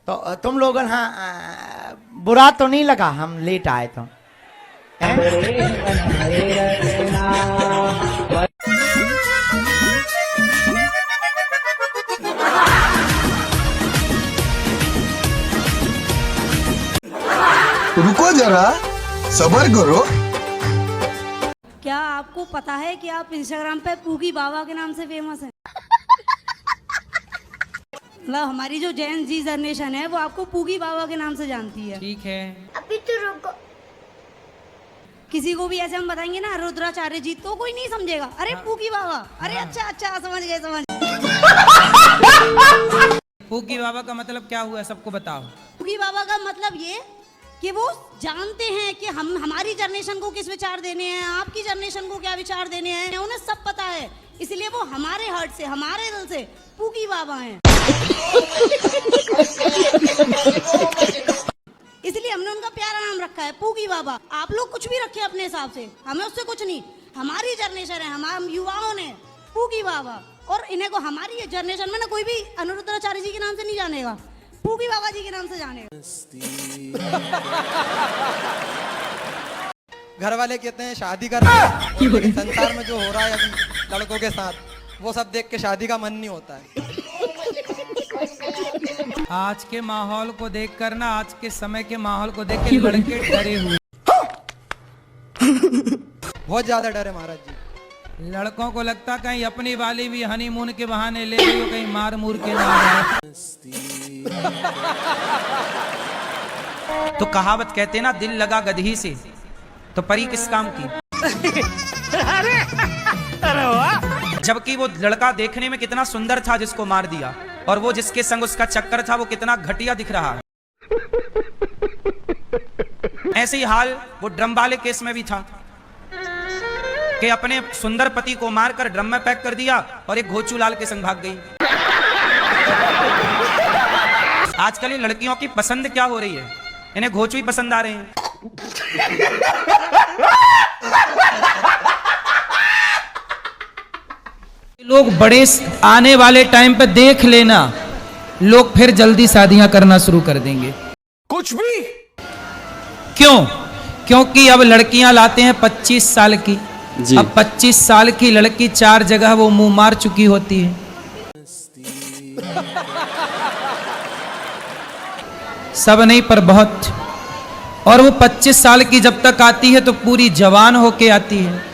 तो तुम लोगन हाँ बुरा तो नहीं लगा हम लेट आए तो? रुको जरा, सब्र करो। क्या आपको पता है कि आप इंस्टाग्राम पे पूगी बाबा के नाम से फेमस हैं? मतलब हमारी जो जेन जी जनरेशन है वो आपको पूगी बाबा के नाम से जानती है। ठीक है, अभी तो रुको। किसी को भी ऐसे हम बताएंगे ना रुद्राचार्य जी तो कोई नहीं समझेगा। अरे पूगी बाबा, अरे अच्छा अच्छा समझ गए समझ। पूगी बाबा का मतलब क्या हुआ सबको बताओ। पूगी बाबा का मतलब ये कि वो जानते हैं कि हम हमारी जनरेशन को किस विचार देने हैं, आपकी जनरेशन को क्या विचार देने हैं, उन्हें सब पता है। इसलिए वो हमारे हार्ट से, हमारे दिल से पूगी बाबा हैं। इसलिए हमने उनका प्यारा नाम रखा है पूगी बाबा। आप लोग कुछ भी रखे अपने हिसाब से, हमें उससे कुछ नहीं। हमारी जनरेशन है, हम युवाओं ने पूगी बाबा, और इन्हें को हमारी जनरेशन में ना कोई भी अनुरुद्राचार्य जी के नाम से नहीं जानेगा, पूगी बाबा जी के नाम से जानेगा। घर वाले कहते हैं शादी कर रहे हैं, लेकिन संसार में जो हो रहा है अभी लड़कों के साथ, वो सब देख के शादी का मन नहीं होता है। आज के माहौल को देखकर ना, आज के समय के माहौल को देख के लड़के डरे हुए, बहुत ज्यादा डर है महाराज जी। लड़कों को लगता कहीं अपनी वाली भी हनीमून के बहाने ले गई हो, कहीं मार मूर के ना आ जाए। तो कहावत कहते ना, दिल लगा गधी से तो परी किस काम की। जबकि वो लड़का देखने में कितना सुंदर था जिसको मार दिया, और वो जिसके संग उसका चक्कर था वो कितना घटिया दिख रहा है। ऐसे ही हाल वो ड्रम वाले केस में भी था कि अपने सुंदर पति को मारकर ड्रम में पैक कर दिया और एक घोचू लाल के संग भाग गई। आजकल ये लड़कियों की पसंद क्या हो रही है, इन्हें घोचू ही पसंद आ रहे हैं। लोग बड़े आने वाले टाइम पे देख लेना, लोग फिर जल्दी शादियां करना शुरू कर देंगे। कुछ भी क्यों? क्योंकि अब लड़कियां लाते हैं 25 साल की। अब 25 साल की लड़की 4 जगह वो मुंह मार चुकी होती है। सब नहीं पर बहुत। और वो 25 साल की जब तक आती है तो पूरी जवान होके आती है।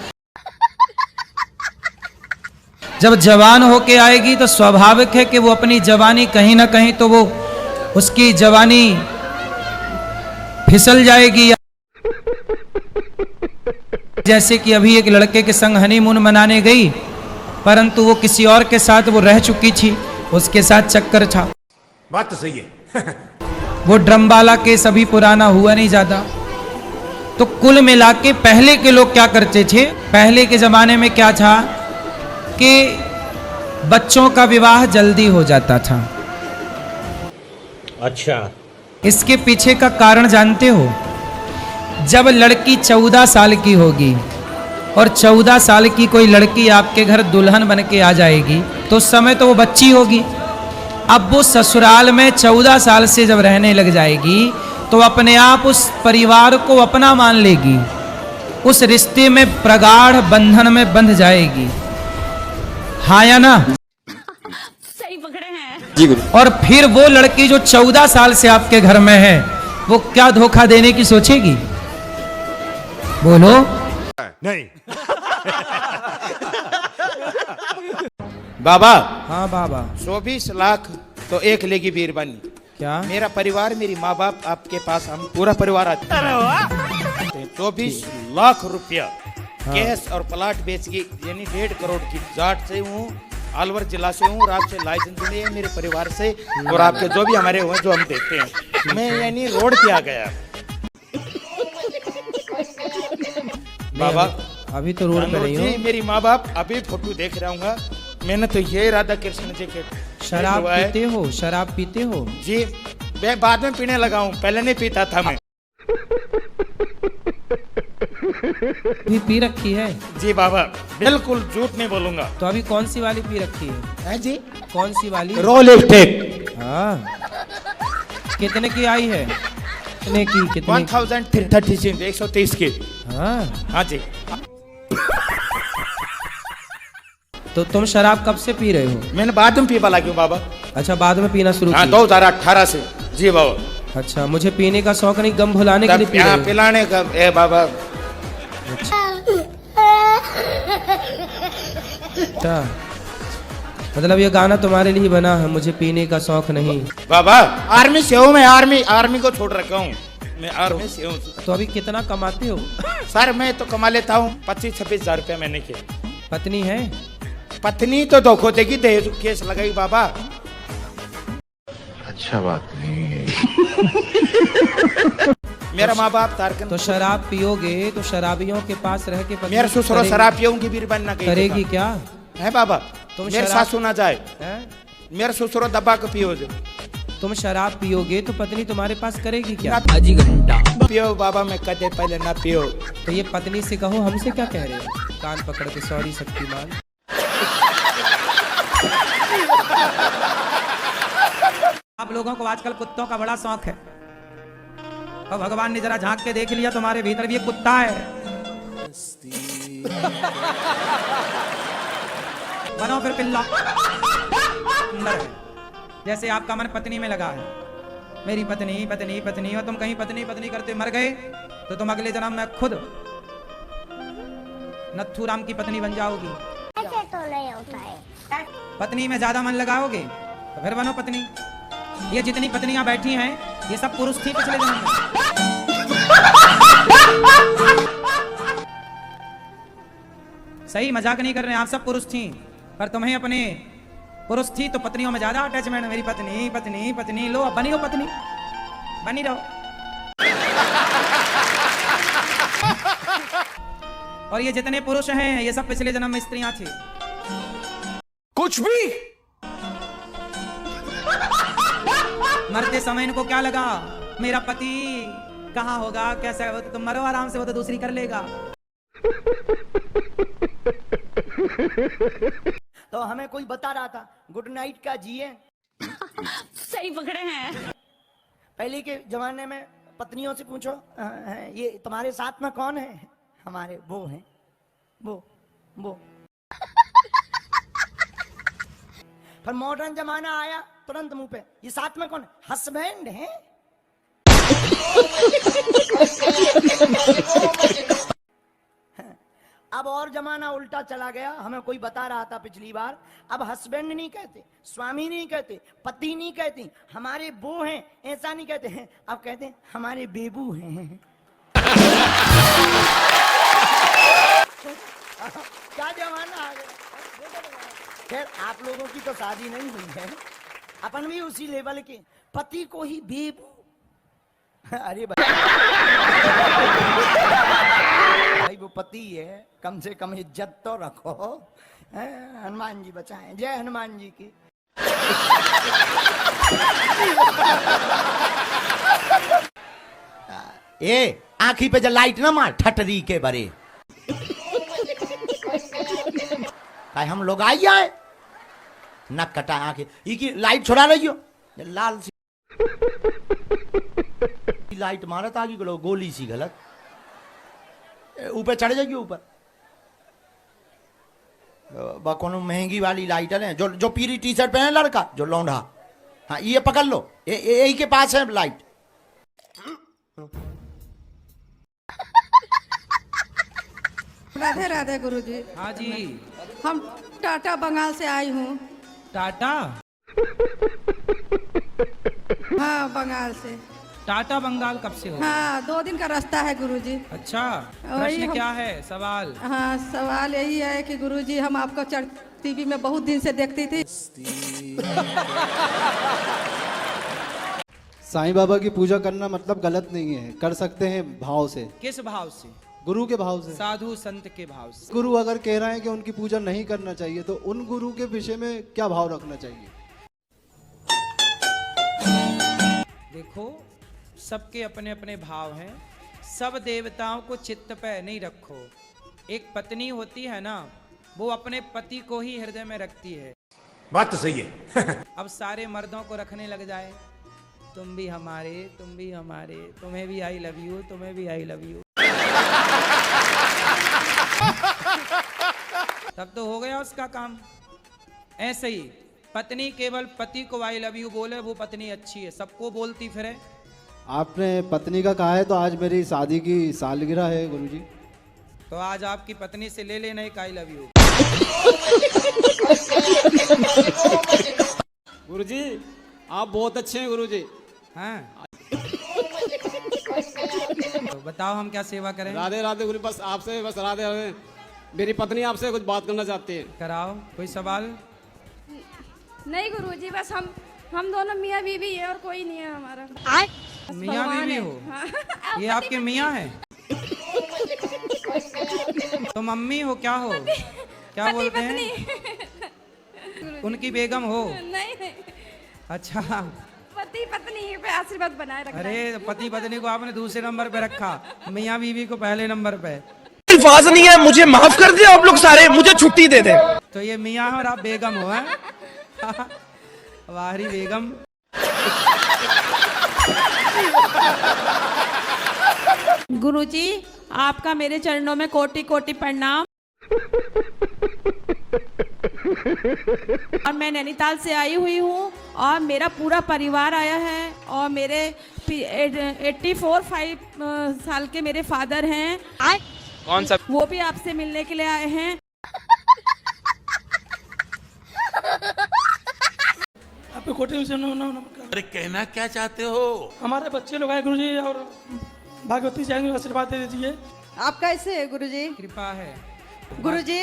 जब जवान होके आएगी तो स्वाभाविक है कि वो अपनी जवानी कहीं ना कहीं तो वो उसकी जवानी फिसल जाएगी। जैसे कि अभी एक लड़के के संग हनीमून मनाने गई, परंतु वो किसी और के साथ वो रह चुकी थी, उसके साथ चक्कर था। बात तो सही है। वो ड्रम वाला केस अभी पुराना हुआ नहीं ज्यादा। तो कुल मिला के पहले के लोग क्या करते थे, पहले के जमाने में क्या था कि बच्चों का विवाह जल्दी हो जाता था। अच्छा, इसके पीछे का कारण जानते हो? जब लड़की 14 साल की होगी और 14 साल की कोई लड़की आपके घर दुल्हन बन के आ जाएगी तो उस समय तो वो बच्ची होगी। अब वो ससुराल में 14 साल से जब रहने लग जाएगी तो अपने आप उस परिवार को अपना मान लेगी, उस रिश्ते में प्रगाढ़ बंधन में बंध जाएगी। हाँ या ना? सही पकड़े हैं जी गुरु। और फिर वो लड़की जो 14 साल से आपके घर में है वो क्या धोखा देने की सोचेगी? बोलो। नहीं। बाबा, हाँ बाबा। 24 लाख तो एक लेगी बीरबानी। क्या? मेरा परिवार, मेरी माँ बाप आपके पास, हम पूरा परिवार आते हैं। 24 लाख रुपया कैश और प्लाट बेच के, यानी 1.5 करोड़ की जाट से हूँ, अलवर जिला से हूँ, रात से लाइसेंस जुड़े हैं मेरे परिवार से, और आपके जो भी हमारे हुए जो हम देते हैं, मैं यानी रोड पे आ गया। बाबा अभी तो रोड पे रही हो। मेरी माँ बाप अभी फोटो देख रहा हूँ। मैंने तो ये राधा कृष्ण जी के शराब पीते हो? शराब पीते हो? जी, मैं बाद में पीने लगा हूँ, पहले नहीं पीता था मैं। भी पी रखी है? जी बाबा, बिल्कुल झूठ नहीं बोलूंगा। तो अभी कौन सी वाली पी रखी है? है जी, कौन सी वाली? रोल स्टेक हाँ। कितने की आई है? कितने की? कितने की? 1036 130 की। हाँ। हाँ जी। तो तुम शराब कब से पी रहे हो? मैंने बाद में पीपा लगी हूँ बाबा। अच्छा, बाद में पीना शुरू हाँ, किया? 2018 से। जी बाबा। अच्छा, मुझे पीने का शौक नहीं, गम भुलाने के लिए पी रहे यहाँ हो? पिलाने का ए बाबा। अच्छा, मतलब ये गाना तुम्हारे लिए बना है, मुझे पीने का शौक नहीं। बाबा आर्मी से हूँ मैं, आर्मी को छोड़ रखा हूँ मैं, आर्मी से हूँ। तो अभी कितना कमाते हो? सर मैं तो कमा लेता हूँ 25-26 हजार रुपया महीने के। पत्नी है? पत्नी तो धोखो देगी, दहेज केस लगाई बाबा। अच्छा बात नहीं है। मेरा माँ बाप तारकन। तो शराब पियोगे तो शराबियों के पास रह के पत्नी मेरे ससुर करेगी- शराब पियोगी बीर बनना करेगी क्या? है बाबा? तुम मेरे शराब- सासू ना जाए, हैं? मेरे ससुर दबा के पियो जो। तुम शराब पियोगे तो पत्नी तुम्हारे पास करेगी क्या? ना पियो बाबा, मैं कहते पहले ना पियो। तो ये पत्नी से कहो, हमसे क्या कह रहे हो? कान पकड़ के सॉरी शक्तिमान। आप लोगों को आजकल कुत्तों का बड़ा शौक है, और भगवान ने जरा झांक के देख लिया, तुम्हारे भीतर भी एक कुत्ता है। बनो फिर पिल्ला। सुंदर है। जैसे आपका मन पत्नी में लगा है, मेरी पत्नी पत्नी पत्नी, और तुम कहीं पत्नी पत्नी करते मर गए तो तुम अगले जन्म में खुद नथु राम की पत्नी बन जाओगी। ऐसे तो नहीं होता है। पत्नी में ज्यादा मन लगाओगे तो फिर बनो पत्नी। ये जितनी पत्नियां बैठी हैं ये सब पुरुष थी पिछले जन्म में। सही मजाक नहीं कर रहे हैं, आप सब पुरुष थी, पर तुम्हें अपने पुरुष थी तो पत्नियों में ज्यादा अटैचमेंट। मेरी पत्नी पत्नी पत्नी, लो अब बनी रहो पत्नी, बनी रहो। और ये जितने पुरुष हैं ये सब पिछले जन्म में स्त्रियां थी। कुछ भी। मरते समय इनको क्या लगा, मेरा पति कहाँ होगा, कैसे होगा? तो तुम मरो आराम से, वो तो दूसरी कर लेगा। तो हमें कोई बता रहा था गुड नाइट का जिए। सही पकड़े हैं। पहले के जमाने में पत्नियों से पूछो, ये तुम्हारे साथ में कौन है? हमारे वो हैं, वो। पर मॉडर्न जमाना आया, तुरंत मुंह पे, ये साथ में कौन है? हस्बैंड है। अब और जमाना उल्टा चला गया, हमें कोई बता रहा था पिछली बार, अब हस्बैंड नहीं कहते, स्वामी नहीं कहते, पति नहीं कहती, हमारे वो हैं, ऐसा नहीं कहते हैं, अब कहते हैं हमारे बेबू हैं। क्या जमाना आ गया। खैर आप लोगों की तो शादी नहीं हुई है, अपन भी उसी लेवल के, पति को ही बेबू। अरे भाई वो पति है, कम से कम इज्जत तो रखो। हनुमान जी बचाएं, जय हनुमान जी की। ए आंखी पे जो लाइट ना मार, ठटरी के बरे। हम लोग आई आए, नक कटा आंखें, ये की लाइट छोड़ा रही हो, लाल सी लाइट मारत आगे गलो, गोली सी गलत। ऊपर चढ़ जाइए ऊपर, कोनो महंगी वाली लाइट है, जो पीली टी शर्ट पहने लड़का, जो लौंडा, हाँ ये पकड़ लो, यही के पास है लाइट। राधे राधे गुरुजी। हाँ जी। हम टाटा बंगाल से आई हूँ। टाटा? हाँ बंगाल से। टाटा बंगाल कब से हो? हाँ 2 दिन का रास्ता है गुरुजी। अच्छा, वही प्रश्न क्या है, सवाल? हाँ सवाल यही है कि गुरुजी हम आपको टीवी में बहुत दिन से देखती थी। साईं बाबा की पूजा करना मतलब गलत नहीं है, कर सकते हैं भाव से। किस भाव से? गुरु के भाव से, साधु संत के भाव से। गुरु अगर कह रहे हैं कि उनकी पूजा नहीं करना चाहिए तो उन गुरु के विषय में क्या भाव रखना चाहिए? देखो सबके अपने अपने भाव हैं, सब देवताओं को चित्त पे नहीं रखो। एक पत्नी होती है ना, वो अपने पति को ही हृदय में रखती है। बात तो सही है। अब सारे मर्दों को रखने लग जाए, तुम भी हमारे, तुम भी हमारे, तुम्हें भी आई लव यू, तुम्हें भी आई लव यू, तब तो हो गया उसका काम। ऐसे ही पत्नी केवल पति को आई लव यू बोले, वो पत्नी अच्छी है, सबको बोलती फिरे। आपने पत्नी का कहा है तो आज मेरी शादी की सालगिरह है गुरुजी। तो आज आपकी पत्नी से ले लेना एक आई लव यू। गुरुजी आप बहुत अच्छे हैं गुरुजी। हाँ तो बताओ हम क्या सेवा करें? राधे राधे गुरु, बस आपसे बस राधे राधे। मेरी पत्नी आपसे कुछ बात करना चाहती है। कराओ, कोई सवाल? नहीं गुरुजी, बस हम दोनों मियाँ बीवी है और कोई नहीं है हमारा। मियाँ बीवी हो? ये आपके मियाँ हैं? तो मम्मी हो, क्या हो? क्या बोलते हैं? उनकी बेगम हो? नहीं, अच्छा, पति पत्नी पे आशीर्वाद बनाए रखना। अरे पति पत्नी को आपने दूसरे नंबर पे रखा, मियाँ बीवी को पहले नंबर पे। अल्फाज नहीं है, मुझे माफ कर दे आप लोग सारे, मुझे छुट्टी दे दे। तो ये मियाँ और आप बेगम हो? हैं? वाहरी बेगम। गुरुजी आपका मेरे चरणों में कोटि कोटि प्रणाम। और मैं नैनीताल से आई हुई हूँ और मेरा पूरा परिवार आया है और मेरे 84 साल के मेरे फादर हैं। कौन सा? वो भी आपसे मिलने के लिए आए हैं। आपके कोटे से अरे कहना क्या चाहते हो? हमारे बच्चे लोग आए गुरुजी और भागवती जाएंगे, आशीर्वाद दे दीजिए। आप कैसे है गुरुजी? कृपा है गुरुजी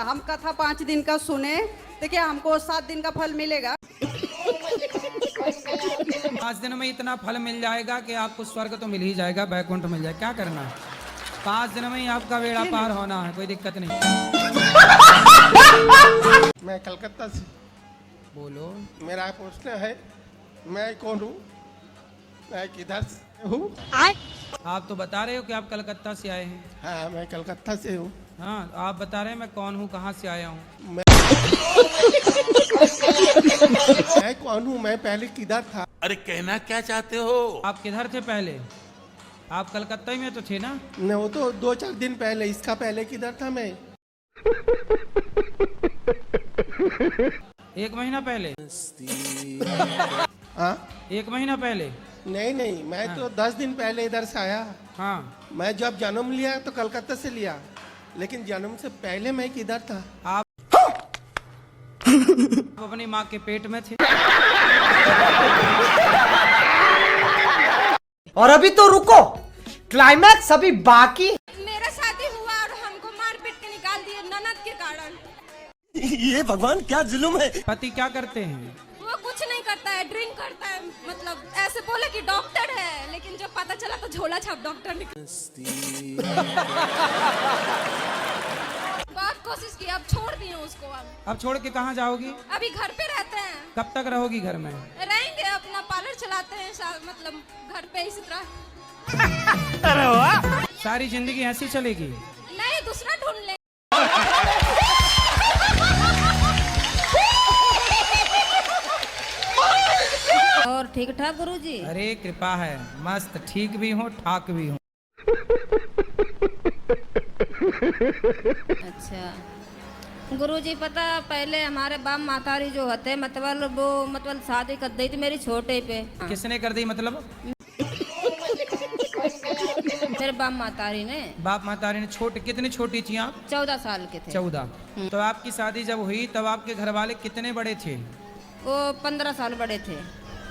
हम कथा 5 दिन का सुने तो क्या हमको 7 दिन का फल मिलेगा? 5 दिन में इतना फल मिल जाएगा कि आपको स्वर्ग तो मिल ही जाएगा, बैकुंठ मिल जाएगा। क्या करना है, 5 दिन में ही आपका बेड़ा पार होना है, कोई दिक्कत नहीं। मैं कलकत्ता से। बोलो। मेरा प्रश्न है, मैं कौन हूँ, मैं किधर से हूँ? आप तो बता रहे हो कि आप कलकत्ता से आए हैं। हाँ मैं कलकत्ता से हूँ। हाँ आप बता रहे हैं मैं कौन हूँ, कहाँ से आया हूँ। मैं कौन हूँ, मैं पहले किधर था? अरे कहना क्या चाहते हो? आप किधर थे पहले? आप कलकत्ता ही में तो थे ना? नहीं, वो तो 2-4 दिन पहले, इसका पहले किधर था मैं? 1 महीना पहले? हाँ 1 महीना पहले? नहीं, मैं तो 10 दिन पहले इधर से आया। हाँ मैं जब जन्म लिया तो कलकत्ता से लिया, लेकिन जन्म से पहले मैं किधर था? आप अपनी माँ के पेट में थे। और अभी तो रुको, क्लाइमैक्स अभी बाकी। मेरा शादी हुआ और हमको मार पीट के निकाल दिए ननद के कारण। ये भगवान क्या जुल्म है। पति क्या करते हैं? वो कुछ नहीं करता है, ड्रिंक करता है, मतलब ऐसे बोले कि डॉक्टर है, लेकिन जब पता चला तो झोला छाप डॉक्टर निकल। बहुत कोशिश की, अब छोड़ दिए उसको। अब छोड़ के कहाँ जाओगी? अभी घर पे रहते हैं। कब तक रहोगी घर में? रहेंगे, अपना पार्लर चलाते हैं, मतलब घर पे इसी तरह। सारी जिंदगी ऐसी चलेगी? नहीं, दूसरा ढूंढ ले। और ठीक ठाक गुरुजी? अरे कृपा है, मस्त, ठीक भी हो ठाक भी हो। अच्छा गुरुजी, पता पहले हमारे बाप मातारी जो होते मतलब शादी कर दी थी मेरी छोटे पे। किसने कर दी मतलब? मेरे बाप मातारी ने। बाप मातारी ने? छोटे कितनी छोटी थी आप? 14 साल के थे। 14। तो आपकी शादी जब हुई तब आपके घर वाले कितने बड़े थे? वो 15 साल बड़े थे।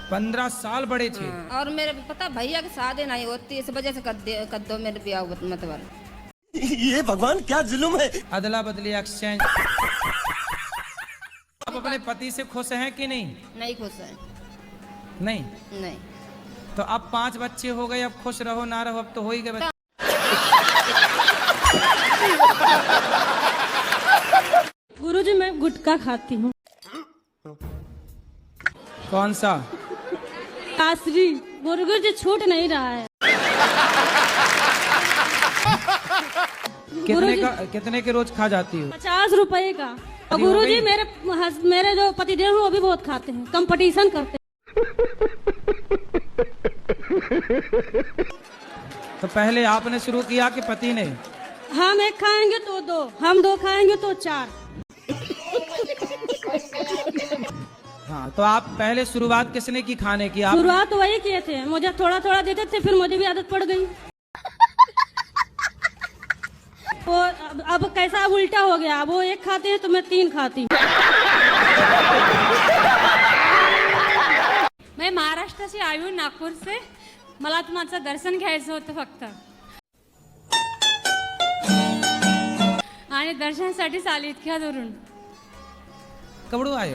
15 साल बड़े थे? और मेरे पता भैया की शादी नहीं होती, इस वजह से कर दो मेरे ब्याह मतलब। ये भगवान क्या जुल्म है। अदला बदली एक्सचेंज। आप अपने पति से खुश हैं कि नहीं? नहीं खुश है। नहीं। तो अब 5 बच्चे हो गए, अब खुश रहो ना रहो, अब तो हो ही गए। गुरुजी मैं गुटखा खाती हूँ। कौन सा? गुरुजी छूट नहीं रहा है। कितने के रोज खा जाती हो? 50 रुपए का। और अभी हो गुरुजी गई? मेरे जो पतिदेव हैं वो भी बहुत खाते हैं, कंपटीशन करते हैं। तो पहले आपने शुरू किया कि पति ने? हम एक खाएंगे तो 2, हम 2 खाएंगे तो 4। हाँ, तो आप पहले शुरुआत किसने की खाने की? आप? शुरुआत वही किए थे, मुझे थोड़ा थोड़ा देते थे, फिर मुझे भी आदत पड़ गई। वो अब कैसा अब उल्टा हो गया, वो 1 खाते हैं तो मैं 3 खाती हूँ। मैं महाराष्ट्र से आई हूँ, नागपूर से. मला तुमचं दर्शन घ्यायचं होतं फक्त आणि दर्शनासाठीच आले इतक्या दूरून. कबड़ू आए?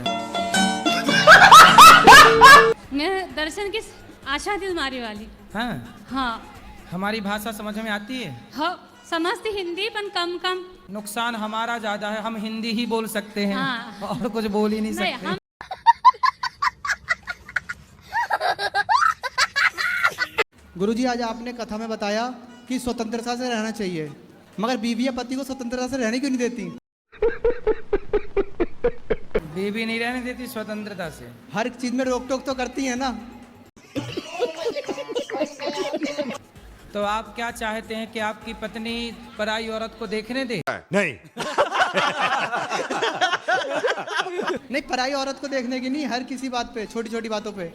मैं दर्शन की आशा थी मारी वाली. हाँ हाँ, हमारी भाषा समझ में आती है? हो समझती हिंदी पण कम कम. नुकसान हमारा ज्यादा है, हम हिंदी ही बोल सकते हैं. हाँ. और कुछ बोल ही नहीं नहीं, सकते. हम गुरुजी, आज आपने कथा में बताया कि स्वतंत्रता से रहना चाहिए, मगर बीवी या पति को स्वतंत्रता से रहने क्यों नहीं देती? बीवी नहीं रहने देती स्वतंत्रता से? हर चीज में रोक टोक तो करती है ना. तो आप क्या चाहते हैं कि आपकी पत्नी पराई औरत को देखने दे? नहीं. नहीं, पराई औरत को देखने की नहीं, हर किसी बात पे, छोटी छोटी बातों पे.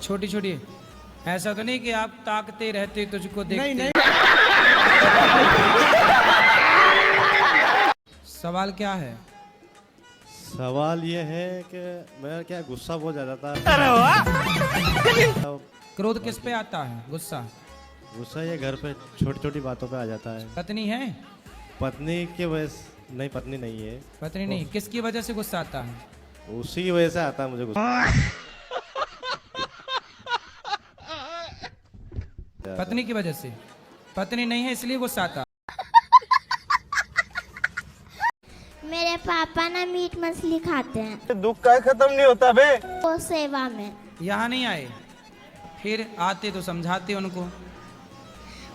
छोटी छोटी ऐसा तो नहीं कि आप ताकते रहते तुझको देखते? नहीं. सवाल क्या है? सवाल ये है कि मेरा क्या गुस्सा बहुत ज्यादा था. क्रोध किस पे आता है? गुस्सा? गुस्सा ये घर पे छोटी छोटी बातों पे आ जाता है. पत्नी है? पत्नी की वजह से नहीं, पत्नी नहीं है. पत्नी नहीं, किसकी वजह से गुस्सा आता है? उसी की वजह से आता है मुझे गुस्सा. पत्नी की वजह से? पत्नी नहीं है इसलिए गुस्सा आता? मेरे पापा ना मीट मछली खाते हैं। दुख का खत्म नहीं होता बे। वो सेवा में। यहाँ नहीं आए, फिर आते तो समझाते उनको।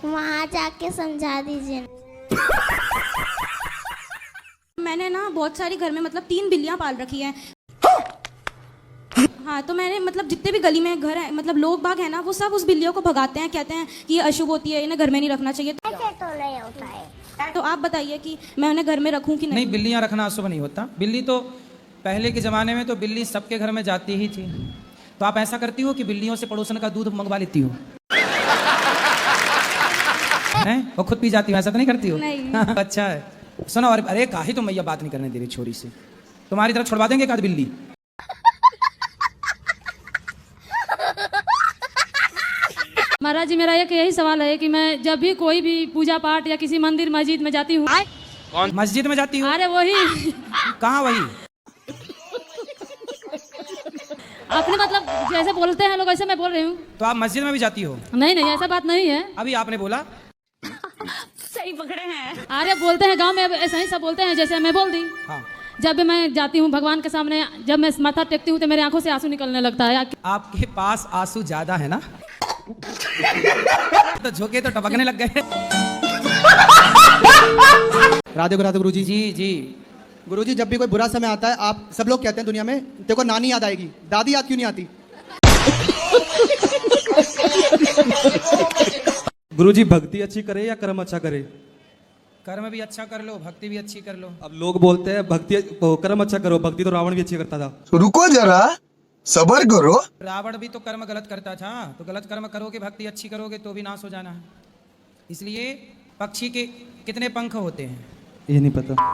वहाँ जाके समझा दीजिए। मैंने ना बहुत सारी घर में मतलब 3 बिल्लियाँ पाल रखी हैं। हाँ, तो मैंने मतलब जितने भी गली में घर है, मतलब लोग बाग है ना, वो सब उस बिल्लियों को भगाते हैं, कहते हैं कि ये अशुभ होती है, इन्हें घर में नहीं रखना चाहिए। ऐसे तो नहीं होता है। तो आप बताइए कि मैं उन्हें घर में रखूं कि नहीं? नहीं, बिल्लियाँ रखना अशुभ नहीं होता। बिल्ली तो पहले के ज़माने में तो बिल्ली सबके घर में जाती ही थी। तो आप ऐसा करती हो कि बिल्लियों से पड़ोसन का दूध मंगवा लेती हो? हैं? वो खुद पी जाती हो, ऐसा तो नहीं करती हो? नहीं। अच्छा है। सुनो, अरे काहे तुम मैया बात नहीं करने दे रही छोरी से? तुम्हारी तरफ छुड़वा देंगे एक आध बिल्ली। महाराज जी, मेरा एक यही सवाल है कि मैं जब भी कोई भी पूजा पाठ या किसी मंदिर मस्जिद में जाती हूँ। कौन मस्जिद में जाती हो? अरे वही। कहाँ वही? आपने मतलब जैसे बोलते हैं लोग वैसे मैं बोल रही हूँ। तो आप मस्जिद में भी जाती हो? नहीं नहीं, ऐसा बात नहीं है। अभी आपने बोला। सही पकड़े हैं। अरे बोलते हैं गांव में ऐसा ही सब बोलते हैं, जैसे मैं बोल दी। हाँ। जब भी मैं जाती हूँ भगवान के सामने, जब मैं माथा टेकती हूँ तो मेरे आंखों से आंसू निकलने लगता है। आपके पास आंसू ज्यादा है ना? तो झोंके तो टपकने लग गए। राधे गुरुजी। जी जी गुरुजी, जब भी कोई बुरा समय आता है, आप सब लोग कहते हैं दुनिया में, तेरे को नानी याद आएगी, दादी याद क्यों नहीं आती? गुरुजी, भक्ति अच्छी करे या कर्म अच्छा करे? कर्म भी अच्छा कर लो, भक्ति भी अच्छी कर लो। अब लोग बोलते हैं भक्ति कर्म अच्छा करो, भक्ति तो रावण भी अच्छी करता था। रुको जरा, सबर करो। रावण भी तो कर्म गलत करता था, तो गलत कर्म करोगे, भक्ति अच्छी करोगे तो भी नाश हो जाना है। इसलिए पक्षी के कितने पंख होते हैं? ये नहीं पता।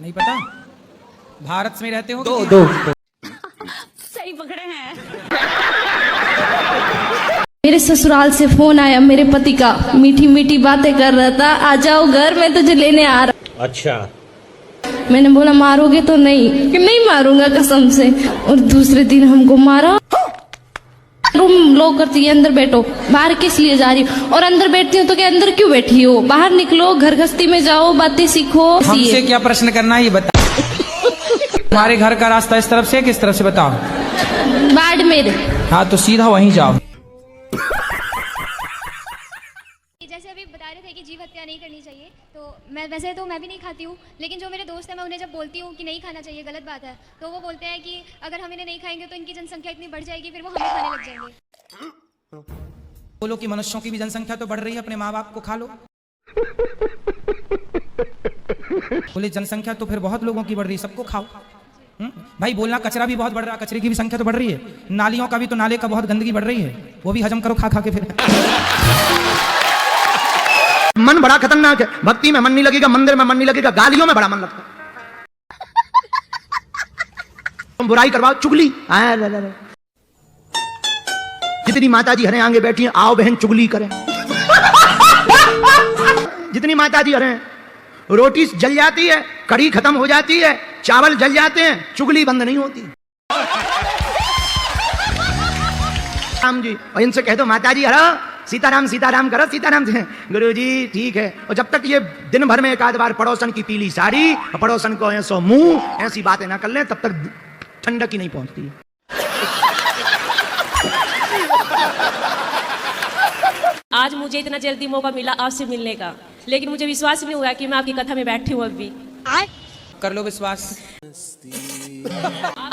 नहीं पता? भारत में रहते हो? दो। सही पकड़े हैं। मेरे ससुराल से फोन आया मेरे पति का, मीठी मीठी बातें कर रहा था, आ जाओ घर में तुझे लेने आ रहा। अच्छा। मैंने बोला मारोगे तो नहीं? कि नहीं मारूंगा कसम से। और दूसरे दिन हमको मारा। रूम लॉक करती है, अंदर बैठो। बाहर किस लिए जा रही हो? और अंदर बैठती हूँ तो क्या अंदर क्यों बैठी हो? बाहर निकलो, घर गृहस्थी में जाओ, बातें सीखो। हमसे क्या प्रश्न करना है ये बता। तुम्हारे घर का रास्ता इस तरफ से किस तरफ से बताओ? बाड़मेर। हाँ तो सीधा वहीं जाओ। जैसे अभी बता रहे थे कि जीव हत्या नहीं करनी चाहिए, तो मैं भी नहीं खाती हूँ, लेकिन जो मेरे दोस्त हैं मैं उन्हें जब बोलती हूँ कि नहीं खाना चाहिए, गलत बात है, तो वो बोलते हैं कि अगर हम इन्हें नहीं खाएंगे तो इनकी जनसंख्या इतनी बढ़ जाएगी, फिर वो हमें खाने लग जाएंगे। बोलो कि मनुष्यों की भी जनसंख्या तो बढ़ रही है, अपने माँ बाप को खा लो। बोले जनसंख्या तो फिर बहुत लोगों की बढ़ रही है, सबको खाओ। भाई बोलना कचरा भी बहुत बढ़ रहा है, कचरे की भी संख्या तो बढ़ रही है। नालियों का भी तो, नाले का बहुत गंदगी बढ़ रही है, वो भी हजम करो खा खा के। फिर मन बड़ा खतरनाक है, भक्ति में मन नहीं लगेगा, मंदिर में मन नहीं लगेगा, गालियों में बड़ा मन लगता है। तुम बुराई करवाओ, चुगली। जितनी माताजी हरे आगे बैठी हैं, आओ बहन चुगली करें। जितनी माताजी हरे, रोटी जल जाती है, कड़ी खत्म हो जाती है, चावल जल जाते हैं, चुगली बंद नहीं होती। राम जी, और इनसे कह दो माताजी हरो, सीताराम सीताराम करो, सीताराम से। गुरुजी ठीक है। और जब तक ये दिन भर में एक आध बार पड़ोसन की पीली साड़ी, पड़ोसन को ऐसो मुंह, ऐसी बातें ना कर लें, तब तक ठंडक ही नहीं पहुंचती है। आज मुझे इतना जल्दी मौका मिला आपसे मिलने का, लेकिन मुझे विश्वास नहीं हुआ कि मैं आपकी कथा में बैठी हूँ। अभी कर लो विश्वास।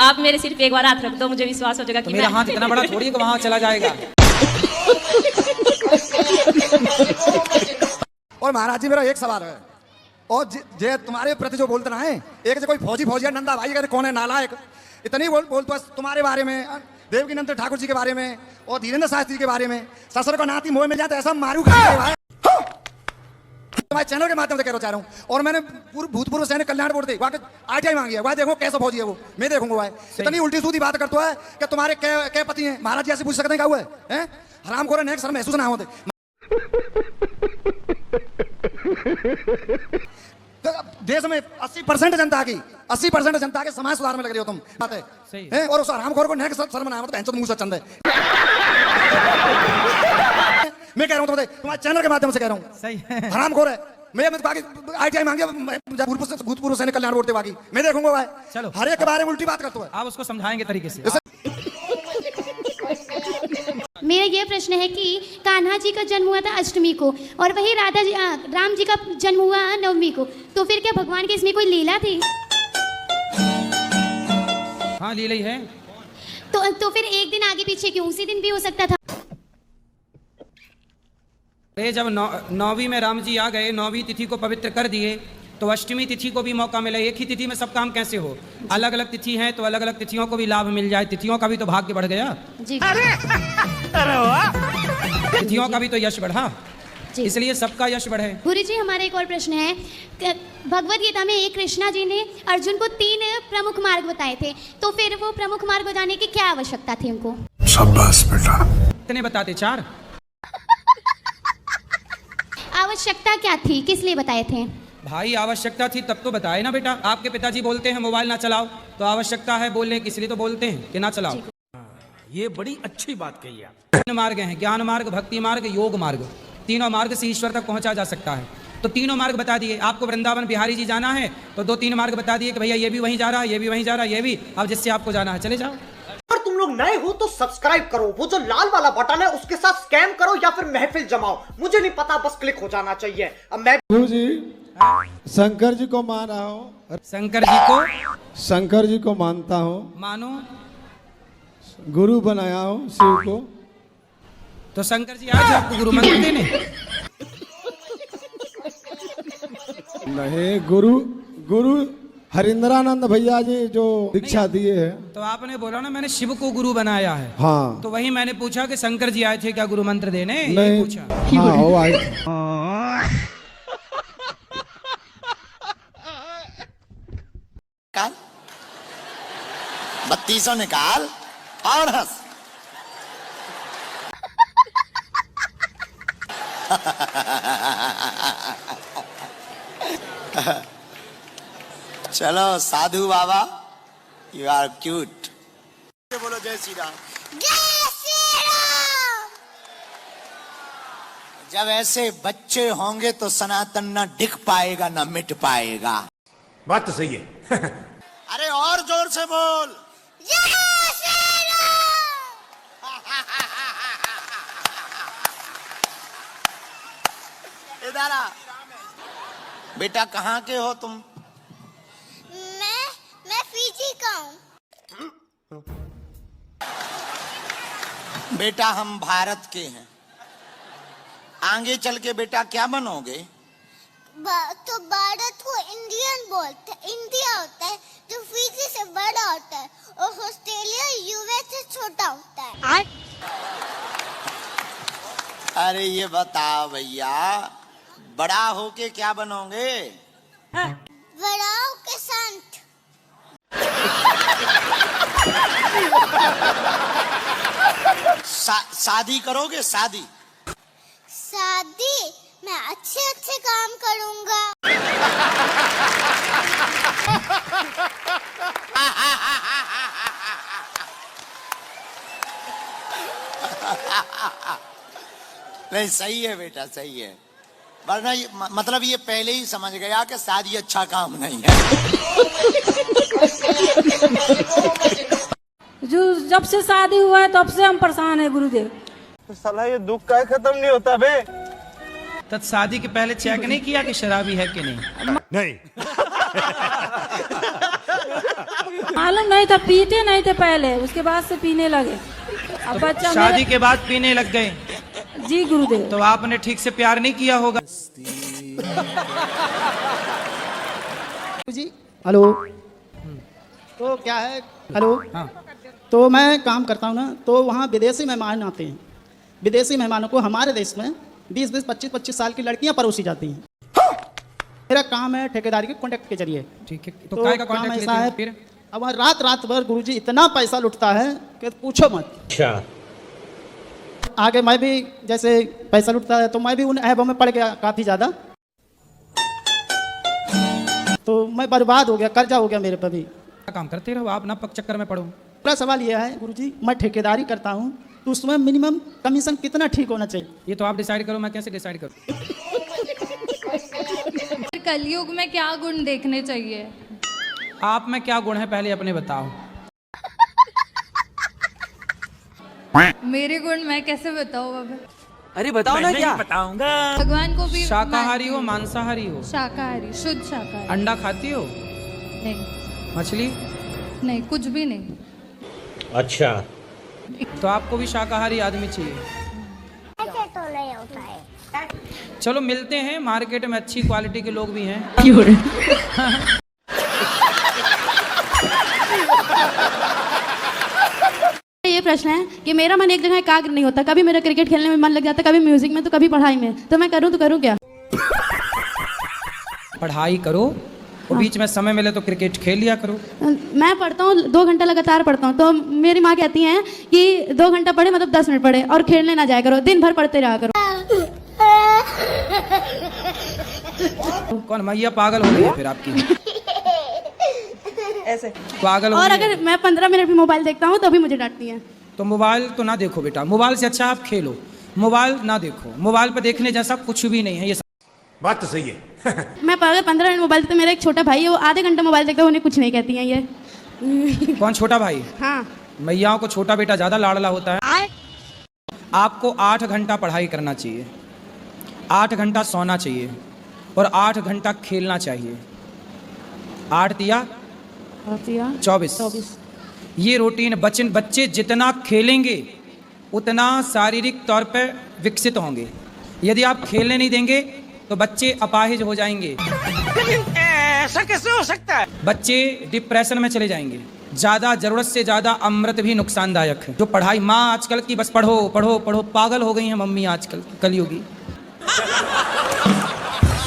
आप मेरे सिर्फ एक बार हाथ रख दो, मुझे विश्वास हो जाएगा कि मेरा हाथ इतना बड़ा थोड़ी है कि वहां चला जाएगा। और महाराज जी मेरा एक सवाल है, और जे तुम्हारे प्रति जो बोलते ना है, एक जो कोई फौजी नंदा भाई कहते कौन है नालायक, इतनी बोल बस तुम्हारे बारे में, देवकीनंद ठाकुर जी के बारे में और धीरेन्द्र शास्त्री के बारे में, ससुर को नाती मोह मिल जाता ऐसा मारू तुम्हारे चैनल के माध्यम से कहना चाह रहा हूँ। और मैंने भूतपूर्व सैनिक कल्याण बोर्ड वहाँ के आईटीआई मांगी है, वहाँ देखो कैसा फौजी है वो, मैं देखूंगा वह इतनी उल्टी सीधी बात करता है कि तुम्हारे क्या पति हैं। महाराज जी ऐसे पूछ सकते हैं क्या हुआ है? हराम खोरे ने शर्म महसूस ना होते। देश में 80% जनता की 80% जनता के समाज सुधार में लग रही हो तुम, बात है और उस हरामखोर को नेक शर्म ना हो तो मुंह से चंद है। मैं कह रहा हूँ तुम्हारे चैनल के माध्यम से कह रहा हूँ, सही है हरामखोर है। मैं बाकी आईटीआई मांगे भूतपूर्व सैनिक कल्याण बोर्ड बाकी मैं देखूंगा भाई, चलो हर एक के बारे में उल्टी बात करते हो, आप उसको समझाएंगे तरीके से। मेरा यह प्रश्न है कि कान्हा जी का जन्म हुआ था अष्टमी को और वही राम जी का जन्म हुआ नवमी को, तो फिर क्या भगवान की इसमें कोई लीला थी? हाँ लीला ही है। तो फिर एक दिन आगे पीछे क्यों? उसी दिन भी हो सकता था। जब नौवीं में राम जी आ गए, नौवीं तिथि को पवित्र कर दिए, तो अष्टमी तिथि को भी मौका मिला। एक ही तिथि में सब काम कैसे हो? अलग अलग तिथि हैं तो अलग अलग तिथियों को भी लाभ मिल जाए। तिथियों का भी तो भाग्य बढ़ गया जी। तिथियों का भी तो यश बढ़ा, इसलिए सबका यश बढ़े। गुरु जी हमारा एक और प्रश्न है, भगवत गीता में एक कृष्णा जी ने अर्जुन को 3 प्रमुख मार्ग बताए थे, तो फिर वो प्रमुख मार्ग बताने की क्या आवश्यकता थी उनको? शाबाश बेटा। इतने बताते 4? आवश्यकता क्या थी, किस लिए बताए थे? भाई आवश्यकता थी तब तो बताए ना बेटा। आपके पिताजी बोलते हैं मोबाइल ना चलाओ, तो आवश्यकता है बोलने की, इसलिए तो बोलते हैं कि ना चलाओ। ये बड़ी अच्छी बात कही आप। 3 मार्ग हैं, ज्ञान मार्ग, भक्ति मार्ग, योग मार्ग। तीनों मार्ग से ईश्वर तक पहुंचा जा सकता है। तो तीनों मार्ग बता दिए। आपको वृंदावन बिहारी जी जाना है तो 2-3 मार्ग बता दिए कि भैया ये भी वहीं जा रहा है, ये भी वहीं जा रहा है, ये भी, अब जिससे आपको जाना है चले जाओ। अगर तुम लोग नए हो तो सब्सक्राइब करो, वो जो लाल वाला बटन है उसके साथ स्कैम करो या फिर महफिल जमाओ, मुझे नहीं पता, बस क्लिक हो जाना चाहिए। अब मैं गुरुजी शंकर जी को मान रहा हूँ, शंकर जी को मानता हूँ, मानो गुरु बनाया हूँ शिव को, तो शंकर जी आज आपको गुरु मंत्र देने? नहीं, गुरु हरिंद्रानंद भैया जी जो दीक्षा दिए है। तो आपने बोला ना मैंने शिव को गुरु बनाया है। हाँ, तो वही मैंने पूछा कि शंकर जी आए थे क्या गुरु मंत्र देने? नहीं पूछा। हाँ, वो आए। निकाल 3200 निकाल और हंस। चलो साधु बाबा, यू आर क्यूट। बोलो जय श्री राम। जय श्री राम। जब ऐसे बच्चे होंगे तो सनातन न दिख पाएगा न मिट पाएगा। बात तो सही है। अरे और जोर से बोल। जय श्री राम। इधर आ बेटा, कहाँ के हो तुम? मैं फीजी का हूँ। बेटा हम भारत के हैं। आगे चल के बेटा क्या बनोगे? तो भारत को इंडियन बोलते हैं, इंडिया होता है जो फीजी से बड़ा होता है और ऑस्ट्रेलिया यूएस से छोटा होता है। अरे ये बताओ भैया, बड़ा होके क्या बनोगे? बड़ा होके संत। शादी करोगे? शादी मैं अच्छे काम करूंगा। नहीं सही है बेटा, सही है। वरना मतलब ये पहले ही समझ गया कि शादी अच्छा काम नहीं है। जो जब से शादी हुआ है तब से हम परेशान है गुरुदेव। तो साला ये दुख का खत्म नहीं होता बे। तब शादी के पहले चेक नहीं किया कि शराबी है कि नहीं? नहीं। मालूम नहीं था, पीते नहीं थे पहले, उसके बाद से पीने लगे। अब बच्चा शादी के बाद पीने लग गए? जी गुरुदेव। तो आपने ठीक से प्यार नहीं किया होगा। जी हेलो। तो क्या है, हेलो हाँ। तो मैं काम करता हूँ ना, तो वहाँ विदेशी मेहमान आते हैं। विदेशी मेहमानों को हमारे देश में 20-20, 25-25 साल की लड़कियाँ परोसी जाती हैं। मेरा काम है ठेकेदारी के कॉन्ट्रैक्ट के जरिए। ठीक है, तो काय का कॉन्ट्रैक्ट लेते हैं फिर? अब रात भर गुरुजी इतना पैसा लुटता है कि पूछो मत। अच्छा। आगे मैं भी जैसे पैसा लुटता है तो मैं भी उन ऐबों में पड़ गया काफी ज्यादा, तो मैं बर्बाद हो गया, कर्जा हो गया मेरे पर भी। काम करते रहो आप, ना पक चक्कर में पड़ो। पूरा सवाल यह है गुरुजी, मैं ठेकेदारी करता हूँ तो उसमें मिनिमम कमीशन कितना ठीक होना चाहिए? ये तो आप डिसाइड करो, मैं कैसे डिसाइड करूँ? कलयुग में क्या गुण देखने चाहिए? आप में क्या गुण है पहले अपने बताओ। मेरे गुण मैं कैसे बताऊँ बाबा? अरे बताओ ना, क्या बताऊंगा। भगवान को भी शाकाहारी हो मांसाहारी हो? शाकाहारी, शुद्ध शाकाहारी। अंडा खाती हो? नहीं। मछली? नहीं, कुछ भी नहीं। अच्छा, तो आपको भी शाकाहारी आदमी चाहिए। ऐसे तो नहीं होता है। चलो मिलते हैं, मार्केट में अच्छी क्वालिटी के लोग भी हैं। ये प्रश्न है कि मेरा मन एक जगह एकाग्र नहीं होता, कभी मेरा क्रिकेट खेलने में मन लग जाता, कभी म्यूजिक में, तो कभी पढ़ाई में, तो मैं करूँ तो करूँ क्या? पढ़ाई करो और बीच में समय मिले तो क्रिकेट खेल लिया करो। मैं पढ़ता हूँ 2 घंटा लगातार पढ़ता हूँ, तो मेरी माँ कहती हैं कि 2 घंटा पढ़े मतलब 10 मिनट पढ़े, और खेलने ना जाया करो, दिन भर पढ़ते रहा करो। कौन मैया पागल हो गई है फिर आपकी? ऐसे पागल हो और गई अगर है। मैं 15 मिनट भी मोबाइल देखता हूँ तो भी मुझे डांटती हैं। तो मोबाइल तो ना देखो बेटा, मोबाइल से अच्छा आप खेलो। मोबाइल ना देखो, मोबाइल पर देखने जैसा कुछ भी नहीं है। ये बात तो सही है। मैं अगर 15 मिनट मोबाइल देखता, मेरा एक छोटा भाई है, वो आधे घंटा मोबाइल देखता है, उन्हें कुछ नहीं कहती हैं ये। कौन छोटा भाई? हाँ। मैयाओं को छोटा बेटा ज्यादा लाडला होता है। आपको 8 घंटा पढ़ाई करना चाहिए, 8 घंटा सोना चाहिए और 8 घंटा खेलना चाहिए। 8 दिया 24। ये रूटीन बच्चे जितना खेलेंगे उतना शारीरिक तौर पर विकसित होंगे। यदि आप खेलने नहीं देंगे तो बच्चे अपाहिज हो जाएंगे। ऐसा कैसे हो सकता है? बच्चे डिप्रेशन में चले जाएंगे। ज्यादा जरूरत से ज्यादा अमृत भी नुकसानदायक है। जो पढ़ाई, माँ आजकल की बस पढ़ो पढ़ो पढ़ो, पागल हो गई हैं मम्मी आजकल कलयुगी।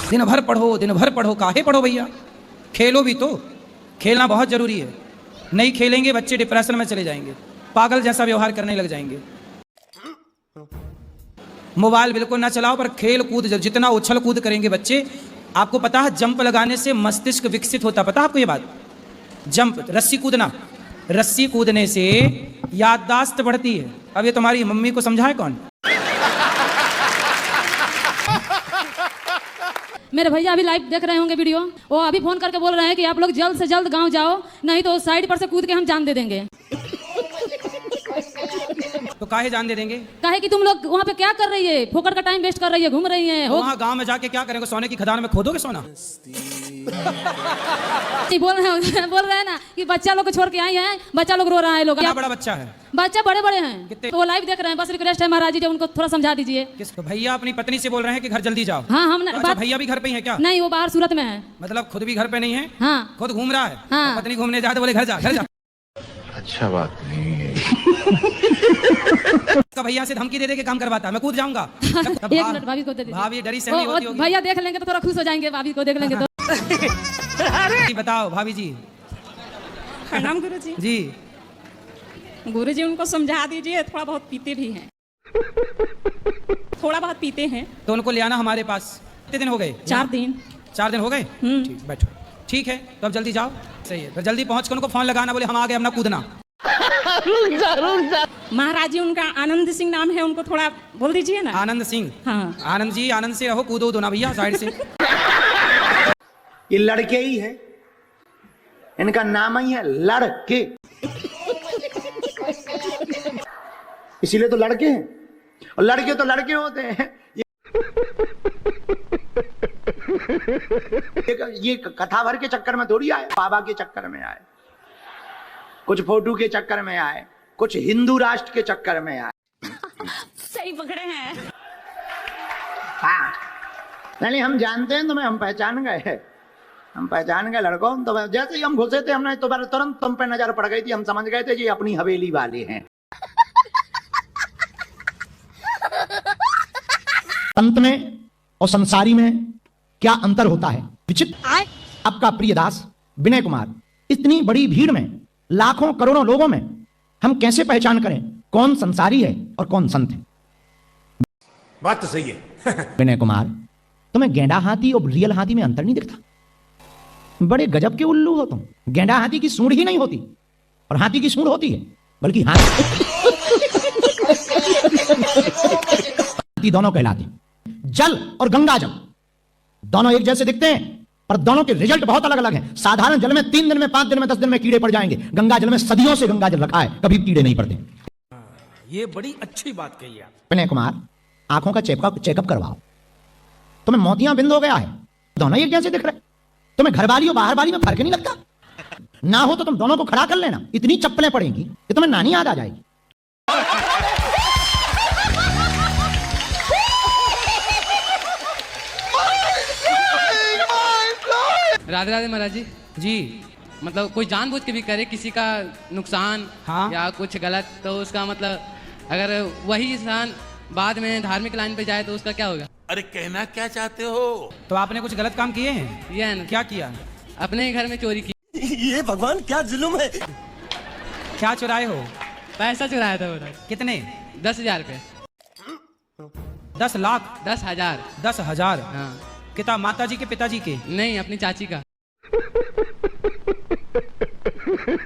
दिन भर पढ़ो, काहे पढ़ो भैया? खेलो भी तो, खेलना बहुत जरूरी है। नहीं खेलेंगे बच्चे डिप्रेशन में चले जाएंगे, पागल जैसा व्यवहार करने लग जाएंगे। मोबाइल बिल्कुल ना चलाओ, पर खेल कूद, जितना उछल कूद करेंगे बच्चे, आपको पता है जंप लगाने से मस्तिष्क विकसित होता, पता है आपको ये बात? जंप, रस्सी कूदना, रस्सी कूदने से याददाश्त बढ़ती है। अब ये तुम्हारी मम्मी को समझाए कौन? मेरे भैया अभी लाइव देख रहे होंगे वीडियो, वो अभी फोन करके बोल रहे हैं कि आप लोग जल्द से जल्द गांव जाओ, नहीं तो साइड पर से कूद के हम जान दे देंगे। तो काहे जान दे देंगे? काहे कि तुम लोग वहाँ पे क्या कर रही है, फोकट का टाइम वेस्ट कर रही है, घूम रही है। वहाँ गांव में जाके क्या करेंगे? सोने की खदान में खोदोगे सोना? बोल रहे हैं ना कि बच्चा लोग को छोड़ के आई हैं, बच्चा लोग रो रहा है। लोग क्या बड़ा बच्चा है? बच्चा बड़े बड़े हैं। कितने? तो वो लाइव देख रहे हैं। बस रिक्वेस्ट है महाराज जी, उनको थोड़ा समझा दीजिए। किसको? भैया अपनी पत्नी से बोल रहे हैं कि घर जल्दी जाओ। हाँ हम अच्छा, भैया भी घर पे ही है क्या? नहीं, वो बाहर सूरत में है। मतलब खुद भी घर पे नहीं है? हाँ, खुद घूम रहा है। हाँ। पत्नी घूमने जाए तो बोले घर जा घर जा। अच्छा बात नहीं है। का भैया से धमकी दे दे के काम करवाता है, मैं कूद जाऊंगा। एक मिनट भाभी को दे दीजिए। भाभी डरी सहमी होती होगी। भैया देख लेंगे तो थोड़ा खुश हो जाएंगे, भाभी को देख लेंगे तो। बताओ भाभी जी। प्रणाम गुरु जी। जी गुरु जी उनको समझा दीजिए, थोड़ा बहुत पीते भी हैं। थोड़ा बहुत पीते हैं तो उनको ले आना हमारे पास। कितने दिन हो गए? 4 दिन। 4 दिन हो गए? ठीक, बैठो। ठीक है, तो अब जल्दी जाओ। सही है, तो जल्दी पहुंच के उनको फोन लगाना, बोले हम आ गए, अपना कूदना। महाराज जी उनका आनंद सिंह नाम है, उनको थोड़ा बोल दीजिए ना। आनंद सिंह? हाँ। आनंद जी, आनंद से रहो, कूदो दो ना भैया साइड से। ये लड़के ही है, इनका नाम ही है लड़के, इसीलिए तो लड़के हैं। और लड़के तो लड़के होते हैं। ये कथा भर के चक्कर में थोड़ी आए, बाबा के चक्कर में आए, कुछ फोटो के चक्कर में आए, कुछ हिंदू राष्ट्र के चक्कर में आए। सही पकड़े हैं। हाँ, नहीं हम जानते हैं तुम्हें, हम पहचान गए, हम पहचान गए लड़कों। तो जैसे ही हम घुसे थे, हमने तो तुरंत तुम पे नजर पड़ गई थी, हम समझ गए थे ये अपनी हवेली वाले हैं। संत में और संसारी में क्या अंतर होता है? विचित्र। आपका प्रिय दास विनय कुमार। इतनी बड़ी भीड़ में, लाखों करोड़ों लोगों में हम कैसे पहचान करें कौन संसारी है और कौन संत है? बात तो सही है। विनय कुमार, तुम्हें गेंडा हाथी और रियल हाथी में अंतर नहीं दिखता? बड़े गजब के उल्लू हो तुम। गेंडा हाथी की सूंड ही नहीं होती, और हाथी की सूंड होती है, बल्कि हाथी दोनों कहलाते हैं। जल और गंगा जल दोनों एक जैसे दिखते हैं, पर दोनों के रिजल्ट बहुत अलग अलग हैं। साधारण जल में 3 दिन में, 5 दिन में, 10 दिन में कीड़े पड़ जाएंगे। गंगा जल में सदियों से गंगा जल रखा है, कभी कीड़े नहीं पड़ते। ये बड़ी अच्छी बात कही आप। विनय कुमार, आंखों का चेकअप करवाओ। तुम्हें मोतियां बिंद हो गया है, दोनों एक जैसे दिख रहे। तुम्हें घर वाली और बाहर वाली में फर्क नहीं लगता? ना हो तो तुम दोनों को खड़ा कर लेना, इतनी चप्पलें पड़ेंगी कि तुम्हें नानी याद आ जाएगी। राधे राधे महाराज जी। जी मतलब कोई जानबूझ के भी करे किसी का नुकसान, हाँ? या कुछ गलत, तो उसका मतलब अगर वही इंसान बाद में धार्मिक लाइन पे जाए तो उसका क्या होगा? अरे कहना क्या चाहते हो? तो आपने कुछ गलत काम किए हैं? ये है ना। क्या किया? अपने ही घर में चोरी की। ये भगवान क्या जुल्म है। क्या चुराए हो? पैसा चुराया था महाराज। कितने? 10,000 रुपए। 10 लाख? 10,000। 10,000? हाँ। किता माता जी के पिताजी के? नहीं, अपनी चाची का।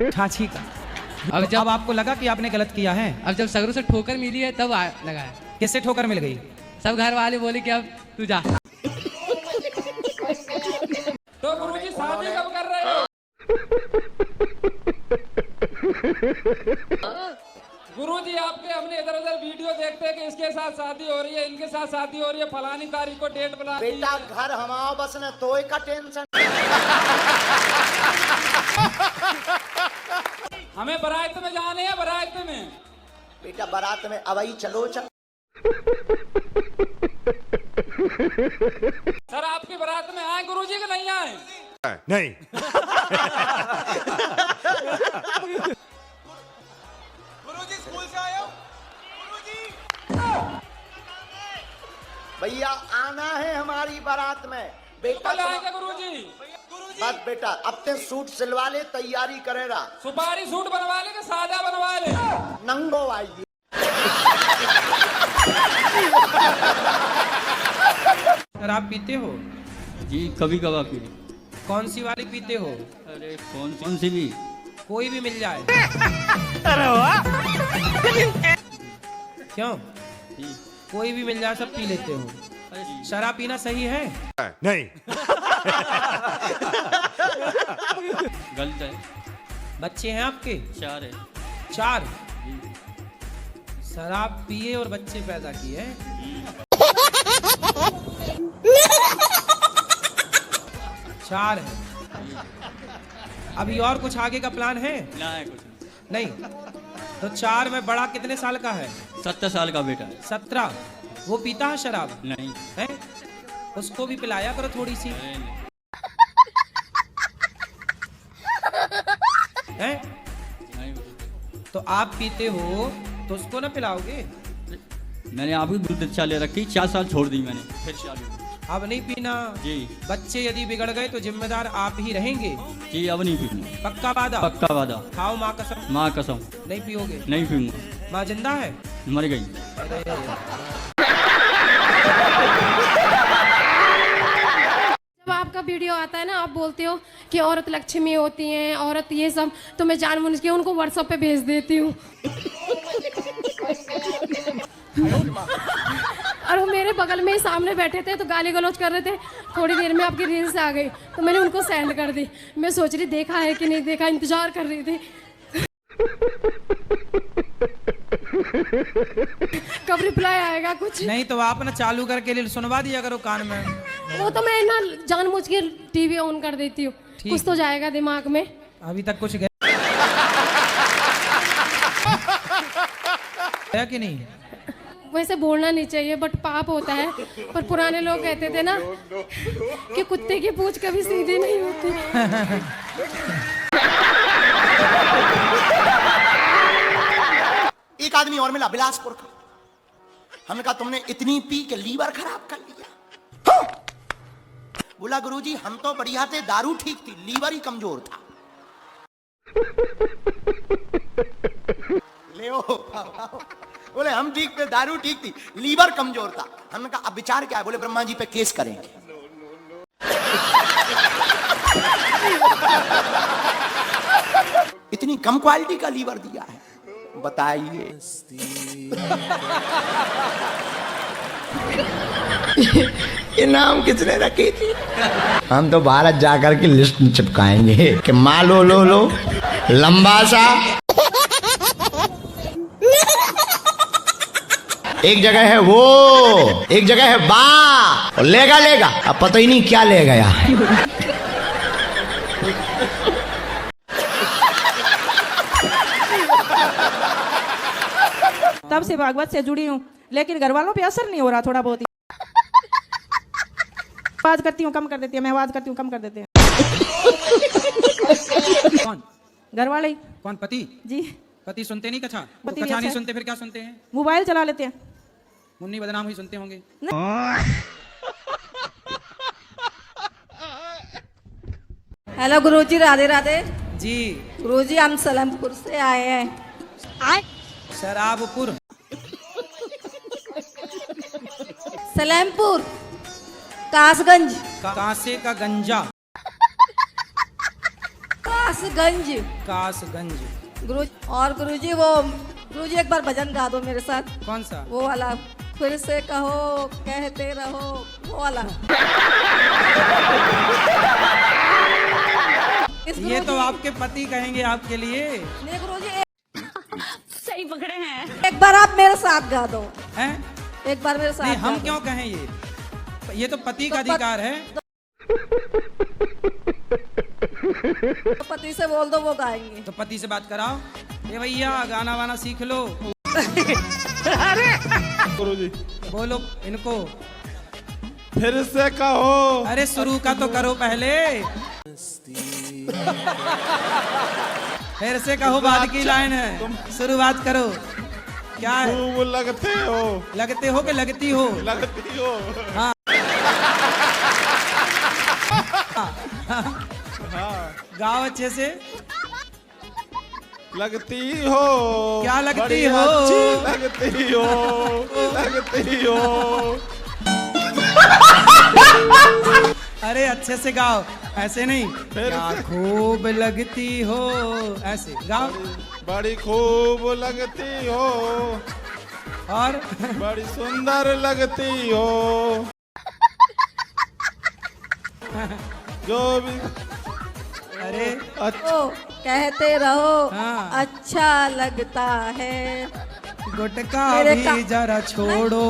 चाची का? अब जब आपको लगा कि आपने गलत किया है? अब जब सगरों से ठोकर मिली है तब लगा है। किससे ठोकर मिल गई? सब घर वाले बोले कि अब तू जा। तो गुरुजी शादी कब कर रहे हो? गुरुजी आपके हमने इधर उधर वीडियो देखते हैं कि इसके साथ शादी हो रही है, इनके साथ शादी हो रही है, फलानी तारीख को डेट बना दी है। बेटा घर हमाओ बस न तो का टेंशन। हमें बारात में जाने हैं, बारात में। बेटा बारात में अवई चलो चल। सर आपकी बारात में आए गुरुजी के नहीं आए? नहीं। गुरुजी स्कूल से आए हो? भैया आना है हमारी बारात में। बेटा आएंगे गुरुजी। बस बेटा अब ते सूट सिलवा ले, तैयारी करेगा। सुपारी सूट बनवा ले कि सादा बनवा ले? नंगो आइए। शराब पीते हो? जी कभी कभार पी। कौन सी वाली पीते हो? अरे कौन सी भी? कोई भी मिल जाए। अरे वाह। क्यों? कोई भी मिल जाए सब पी लेते हो? शराब पीना सही है? नहीं। गलत है। बच्चे हैं आपके? 4 है। 4? शराब पिए और बच्चे पैदा किए। चार है। अभी और कुछ आगे का प्लान है? नहीं। तो 4 में बड़ा कितने साल का है? 17 साल का बेटा है। 17। वो पीता है शराब? नहीं है। उसको भी पिलाया करो थोड़ी सी। है? तो आप पीते हो तो उसको ना पिलाओगे? मैंने आप ही दूध चाले रखी, 4 साल छोड़ दी मैंने, फिर चालू। अब नहीं पीना जी। बच्चे यदि बिगड़ गए तो जिम्मेदार आप ही रहेंगे। जी अब नहीं पीऊंगा। पक्का वादा? पक्का वादा। खाओ माँ कसम। माँ कसम। नहीं पियोगे? नहीं पीऊंगा। माँ जिंदा है? मर गई। जब आपका वीडियो आता है ना, आप बोलते हो कि औरत लक्ष्मी होती हैं, औरत ये सब, तो मैं जानबूझ के उनको व्हाट्सएप पे भेज देती हूँ। और वो मेरे बगल में ही सामने बैठे थे तो गाली गलौज कर रहे थे। थोड़ी देर में आपकी रील्स आ गई तो मैंने उनको सेंड कर दी। मैं सोच रही देखा है कि नहीं देखा, इंतजार कर रही थी कब रिप्लाई आएगा। कुछ नहीं तो आप ना चालू करके सुनवा दिया करो कान में। वो तो मैं ना जानबूझ के टीवी ऑन कर देती हूँ, कुछ तो जाएगा दिमाग में। अभी तक कुछ गया कि नहीं? वैसे बोलना नहीं चाहिए बट पाप होता है। पर पुराने लोग कहते थे ना कि कुत्ते की पूंछ कभी सीधी नहीं होती। एक आदमी और मिला बिलासपुर का। हमने कहा तुमने इतनी पी के लीवर खराब कर लिया। बोला गुरुजी हम तो बढ़िया थे, दारू ठीक थी, लीवर ही कमजोर था। ले बोले हम ठीक थे, दारू ठीक थी, लीवर कमजोर था। हमने कहा अब विचार क्या है? बोले ब्रह्मा जी पे केस करेंगे। इतनी कम क्वालिटी का लीवर दिया है, बताइए। इनाम किसने रखी थी? हम तो भारत जाकर के लिस्ट चिपकाएंगे कि माँ लो लो लो लंबा सा। एक जगह है वो, एक जगह है बा, और लेगा लेगा, अब पता ही नहीं क्या ले गया। तब से भागवत से जुड़ी हूँ, लेकिन घर वालों पे असर नहीं हो रहा, थोड़ा बहुत ही। आवाज करती हूँ कम कर देती है, मैं आवाज करती हूँ कम कर देते हैं। कौन? घर वाले ही। कौन? पति? जी। पति सुनते नहीं कथा? पति कथा नहीं ऐसा- सुनते फिर क्या सुनते हैं? मोबाइल चला लेते हैं। मुन्नी बदनाम हुई सुनते होंगे। हेलो गुरुजी, राधे राधे जी। गुरुजी हम सलेमपुर से आए हैं। शराबपुर? सलेमपुर कासगंज। कासे का गंजा? कासगंज। कासगंज। गुरु और गुरुजी वो गुरुजी एक बार भजन गा दो मेरे साथ। कौन सा? वो वाला, फिर से कहो कहते रहो, वो वाला। ये तो आपके पति कहेंगे आपके लिए। नहीं गुरुजी सही पकड़े हैं। एक बार आप मेरे साथ गा दो। हैं? एक बार मेरे साथ नहीं हम गा दो। क्यों कहें? ये तो पति का अधिकार है। तो पति से बोल दो, वो गाएंगे। तो पति से बात कराओ। ये भैया गाना वाना सीख लो। गुरुजी बोलो इनको। फिर से कहो। अरे शुरू का तो करो पहले। फिर से कहो, बाद की लाइन है, शुरुआत करो। क्या है? खूब लगते हो। लगते हो कि लगती हो? लगती हो। हाँ। गाओ अच्छे से। लगती हो। क्या लगती बड़ी हो? अच्छी लगती हो। लगती हो। अरे अच्छे से गाओ, ऐसे नहीं। क्या खूब लगती हो, ऐसे गाओ। बड़ी खूब लगती हो और बड़ी सुंदर लगती हो। जो भी। अरे कहते रहो। अच्छा लगता है गुटका मेरे भी जरा छोड़ो।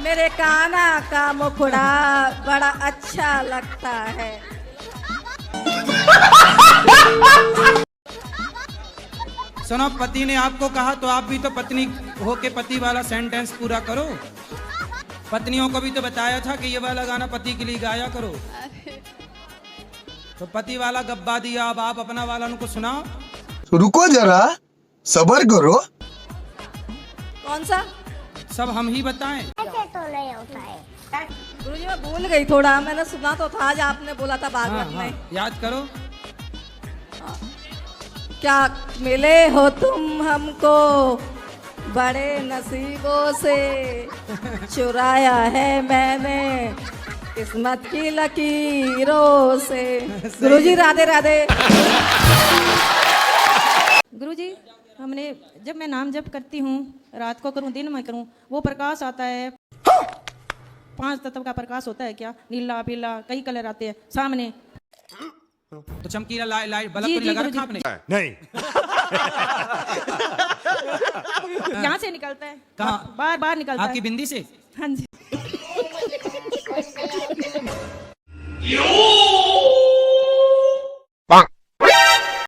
मेरे काना का मुखड़ा बड़ा अच्छा लगता है। सुनो, पति ने आपको कहा तो आप भी तो पत्नी होके पति वाला सेंटेंस पूरा करो। पत्नियों को भी तो बताया था कि ये वाला गाना पति के लिए गाया करो। तो पति वाला गब्बा दिया, अब आप अपना वाला उनको सुनाओ। रुको जरा, सब्र करो। कौन सा? सब हम ही बताएं। ऐसे तो नहीं होता है। गुरुजी मैं भूल गई थोड़ा, मैंने सुना तो था, आज आपने बोला था भागवत में। याद करो। क्या मिले हो तुम हमको बड़े नसीबों से, चुराया है मैंने किस्मत की लकीरों से। गुरुजी राधे राधे। गुरुजी हमने जब मैं नाम जप करती हूँ, रात को करूँ दिन में करूँ, वो प्रकाश आता है, 5 तत्व का प्रकाश होता है क्या? नीला पीला कई कलर आते हैं सामने। तो चमकीला लाइट बल्ब लगा रखा आपने? नहीं। यहाँ से निकलता है। कहाँ? बार निकलता है। आपकी बिंदी से? हाँ जी।